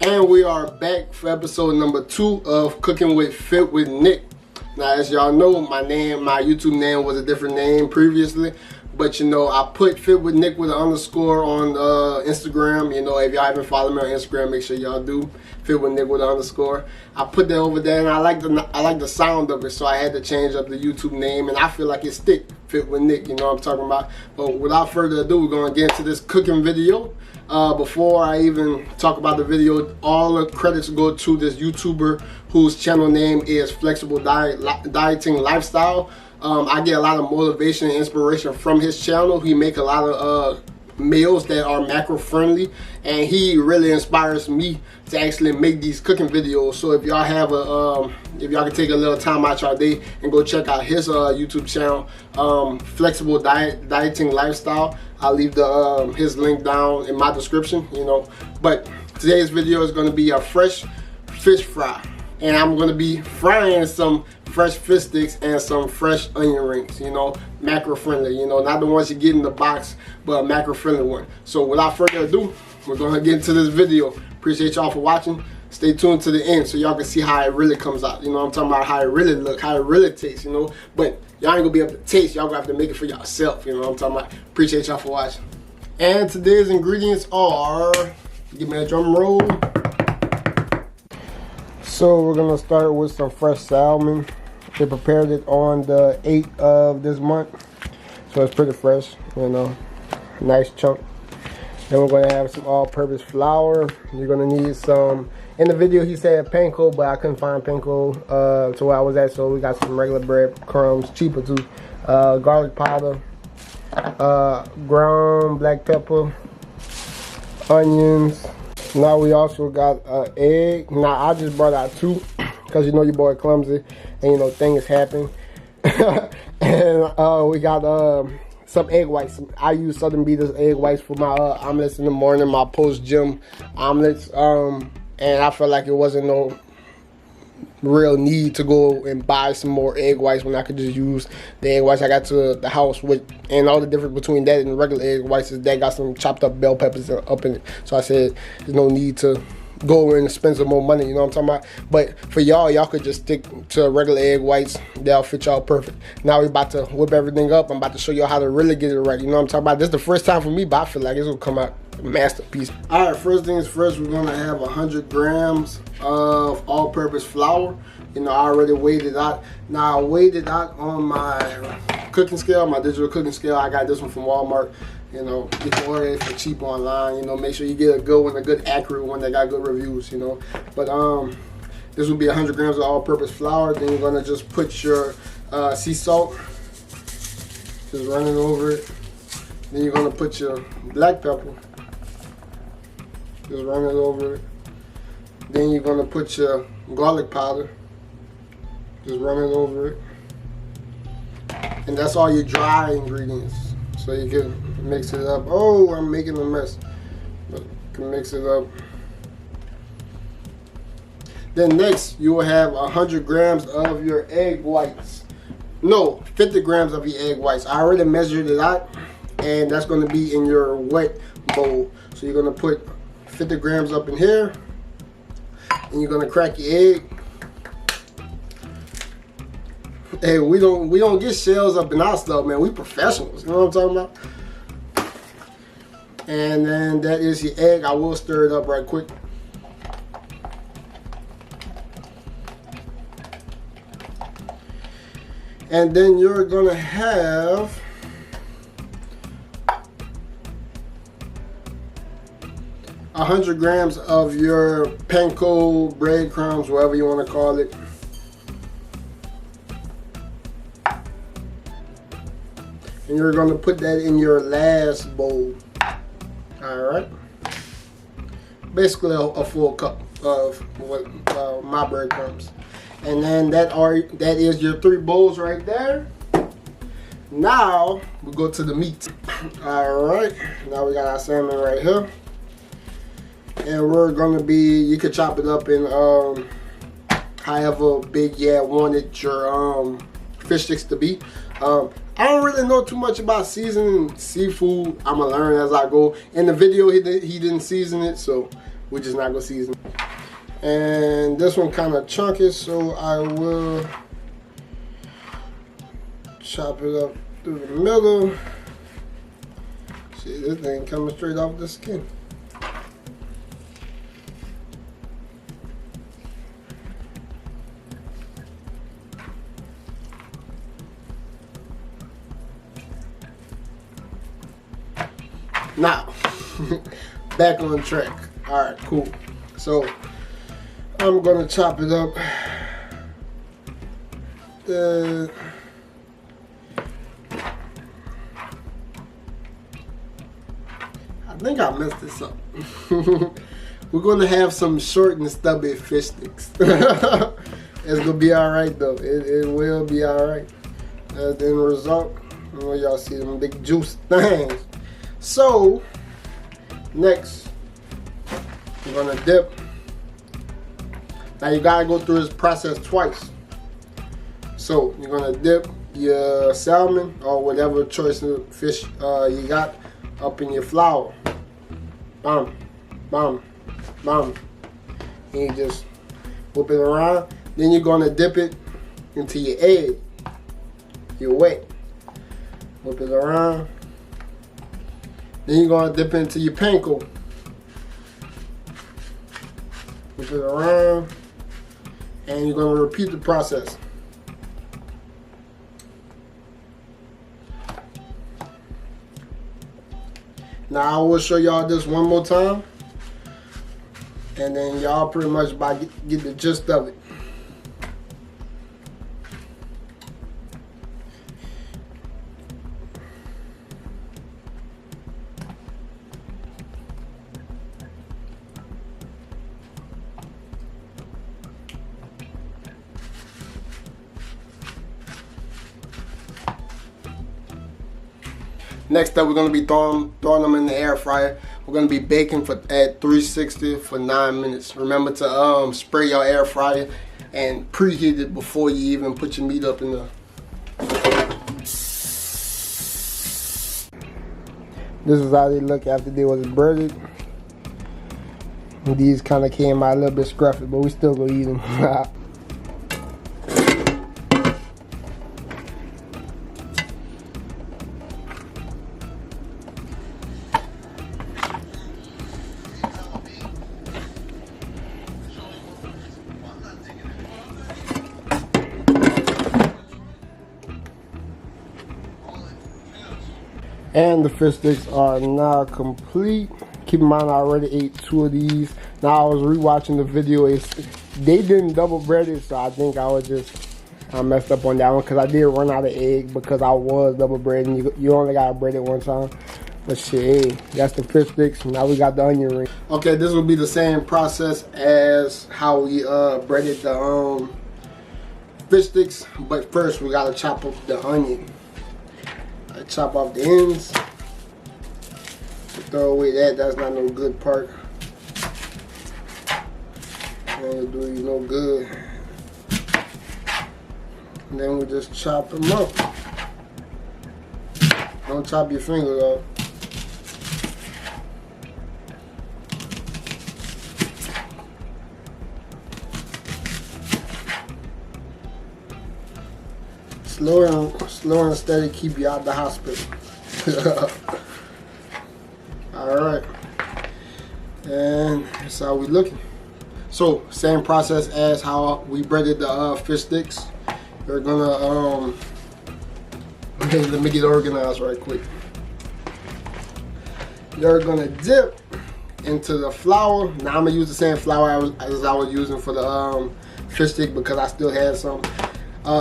And we are back for episode number 2 of Cooking with Fit with Nick. Now, as y'all know, my YouTube name was a different name previously, but you know, I put Fit with Nick with an underscore on Instagram. You know, if y'all haven't followed me on Instagram, make sure y'all do. Fit with Nick with an underscore. I put that over there, and I like the sound of it, so I had to change up the YouTube name, and I feel like it stick. Fit with Nick, you know what I'm talking about. But without further ado, we're gonna get into this cooking video. Before I even talk about the video, all the credits go to this YouTuber whose channel name is Flexible Dieting Lifestyle. I get a lot of motivation and inspiration from his channel. He make a lot of meals that are macro friendly, and he really inspires me to actually make these cooking videos. So if y'all have if y'all can take a little time out your day and go check out his YouTube channel, Flexible Dieting Lifestyle. I'll leave his link down in my description, you know. But today's video is going to be a fresh fish fry, and I'm going to be frying some fresh fish sticks and some fresh onion rings, you know, macro friendly, you know, not the ones you get in the box, but a macro friendly one. So without further ado, we're going to get into this video. Appreciate y'all for watching. Stay tuned to the end so y'all can see how it really comes out. You know, I'm talking about how it really look, how it really tastes, you know. But y'all ain't gonna be able to taste, y'all gonna have to make it for yourself, you know what I'm talking about. Appreciate y'all for watching. And today's ingredients are, give me a drum roll. So we're gonna start with some fresh salmon. They prepared it on the 8th of this month, so it's pretty fresh, you know, nice chunk. Then we're gonna have some all-purpose flour. You're gonna need some, in the video he said panko, but I couldn't find panko to where I was at, so we got some regular bread crumbs, cheaper too. Garlic powder, ground black pepper, onions. Now we also got an egg. Now I just brought out 2 because you know your boy clumsy and you know things happen. And we got some egg whites. I use Southern Beaters egg whites for my omelets in the morning, my post-gym omelets. And I felt like it wasn't no real need to go and buy some more egg whites when I could just use the egg whites I got to the house with. And all the difference between that and regular egg whites is that got some chopped up bell peppers up in it. So I said there's no need to go and spend some more money, you know what I'm talking about. But for y'all could just stick to regular egg whites. They'll fit y'all perfect. Now we about to whip everything up. I'm about to show y'all how to really get it right, you know what I'm talking about. This is the first time for me, but I feel like it's gonna come out a masterpiece. All right, first things first, we're gonna have 100 grams of all-purpose flour. You know, I already weighed it out. Now I weighed it out on my cooking scale, my digital cooking scale. I got this one from Walmart. You know, you can order it for cheap online. You know, make sure you get a good one, a good accurate one that got good reviews, you know. But this will be 100 grams of all-purpose flour. Then you're gonna just put your sea salt, just run it over it. Then you're gonna put your black pepper, just run it over it. Then you're gonna put your garlic powder, just run it over it. And that's all your dry ingredients. So you can mix it up. Oh, I'm making a mess. But you can mix it up. Then next, you will have 100 grams of your egg whites. No, 50 grams of your egg whites. I already measured it out, and that's going to be in your wet bowl. So you're going to put 50 grams up in here, and you're going to crack your egg. Hey, we don't get shells up in our stuff, man. We professionals, you know what I'm talking about? And then that is your egg. I will stir it up right quick. And then you're gonna have 100 grams of your panko breadcrumbs, whatever you want to call it. And you're going to put that in your last bowl. Alright. Basically a full cup of my breadcrumbs. And then that is your 3 bowls right there. Now we go to the meat. Alright. Now we got our salmon right here. And we're going to be, you could chop it up in however big you wanted your fish sticks to be. I don't really know too much about seasoning seafood. I'm gonna learn as I go. In the video, he didn't season it, so We're just not gonna season. And this one kind of chunky, so I will chop it up through the middle. See, this thing coming straight off the skin. Now, back on track. Alright, cool. So, I'm gonna chop it up. I think I messed this up. We're gonna have some short and stubby fish sticks. It's gonna be alright though. It will be alright. As the end result, I know y'all see them big juice things. So, next, we're gonna dip. Now you gotta go through this process twice. So, you're gonna dip your salmon or whatever choice of fish you got up in your flour. Bam, bam, bam. And you just whip it around. Then you're gonna dip it into your egg. Your wet. Whip it around. Then you're gonna dip into your panko. Whip it around. And you're gonna repeat the process. Now I will show y'all this one more time, and then y'all pretty much get the gist of it. Next up, we're gonna be throwing them in the air fryer. We're gonna be baking at 360 for 9 minutes. Remember to spray your air fryer and preheat it before you even put your meat up in there. This is how they look after they was breaded. And these kind of came out a little bit scruffy, but we still gonna eat them. And the fish sticks are now complete. Keep in mind I already ate 2 of these. Now I was rewatching the video. They didn't double bread it, so I think I messed up on that one because I did run out of egg because I was double breading. You only gotta bread it one time. But shit, hey, that's the fish sticks. Now we got the onion ring. Okay, this will be the same process as how we breaded the fish sticks, but first we gotta chop up the onion. I chop off the ends. Throw away that's not no good part. Ain't do you no good. And then we just chop them up. Don't chop your finger off. Slow and steady keep you out the hospital. Alright. And that's how we looking. So, same process as how we breaded the fish sticks. We're gonna, let me get organized right quick. You're gonna dip into the flour. Now I'm gonna use the same flour as I was using for the fish stick because I still had some.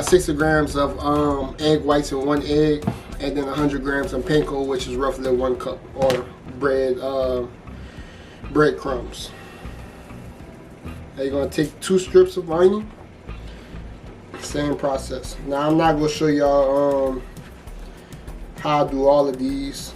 60 grams of egg whites in 1 egg, and then 100 grams of panko, which is roughly 1 cup, or breadcrumbs. Now you're gonna take 2 strips of onion. Same process. Now I'm not gonna show y'all how I do all of these.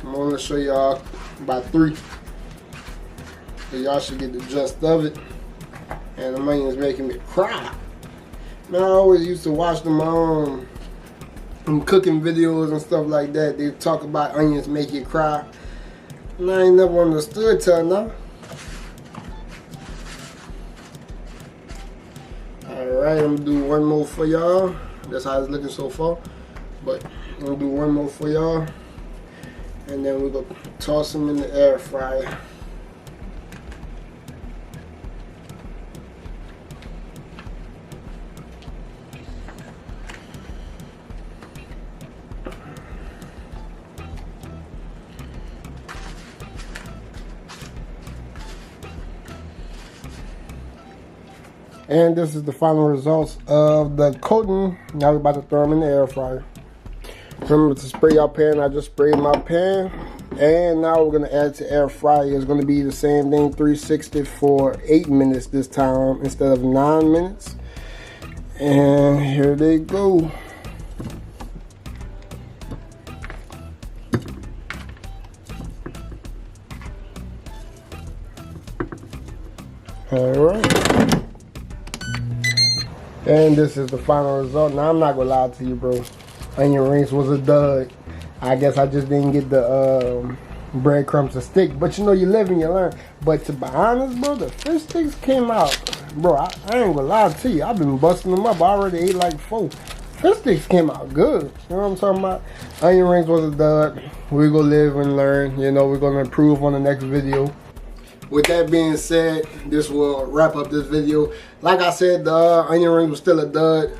I'm gonna show y'all about 3. So y'all should get the gist of it. And the onions making me cry. Man, I always used to watch them cooking videos and stuff like that. They talk about onions make you cry. I ain't never understood till now. Alright, I'm gonna do one more for y'all. That's how it's looking so far. But I'm gonna do one more for y'all. And then we're gonna toss them in the air fryer. And this is the final results of the coating. Now we're about to throw them in the air fryer. Remember to spray your pan. I just sprayed my pan. And now we're going to add to air fryer. It's going to be the same thing, 360 for 8 minutes this time instead of 9 minutes. And here they go. Alright. And this is the final result. Now I'm not gonna lie to you, bro. Onion rings was a dud. I guess I just didn't get the breadcrumbs to stick. But you know, you live and you learn. But to be honest, bro, the fish sticks came out. Bro, I ain't gonna lie to you. I've been busting them up. I already ate like 4. Fish sticks came out good. You know what I'm talking about? Onion rings was a dud. We're gonna live and learn. You know, we're gonna improve on the next video. With that being said, this will wrap up this video. Like I said, the onion rings was still a dud.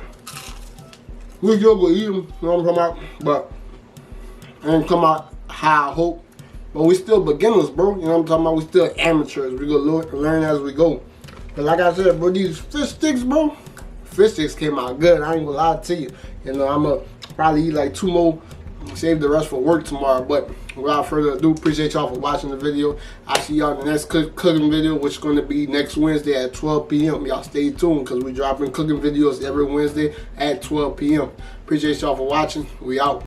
We still gonna eat them, you know what I'm talking about? But it ain't come out how I hope. But we still beginners, bro. You know what I'm talking about? We still amateurs. We gonna learn as we go. But like I said, bro, these fish sticks, bro, fish sticks came out good. I ain't gonna lie to you. You know, I'm gonna probably eat like 2 more. Save the rest for work tomorrow. But without further ado, appreciate y'all for watching the video. I'll see y'all in the next cooking video, which is going to be next Wednesday at 12 p.m. Y'all stay tuned because we're dropping cooking videos every Wednesday at 12 p.m. Appreciate y'all for watching. We out.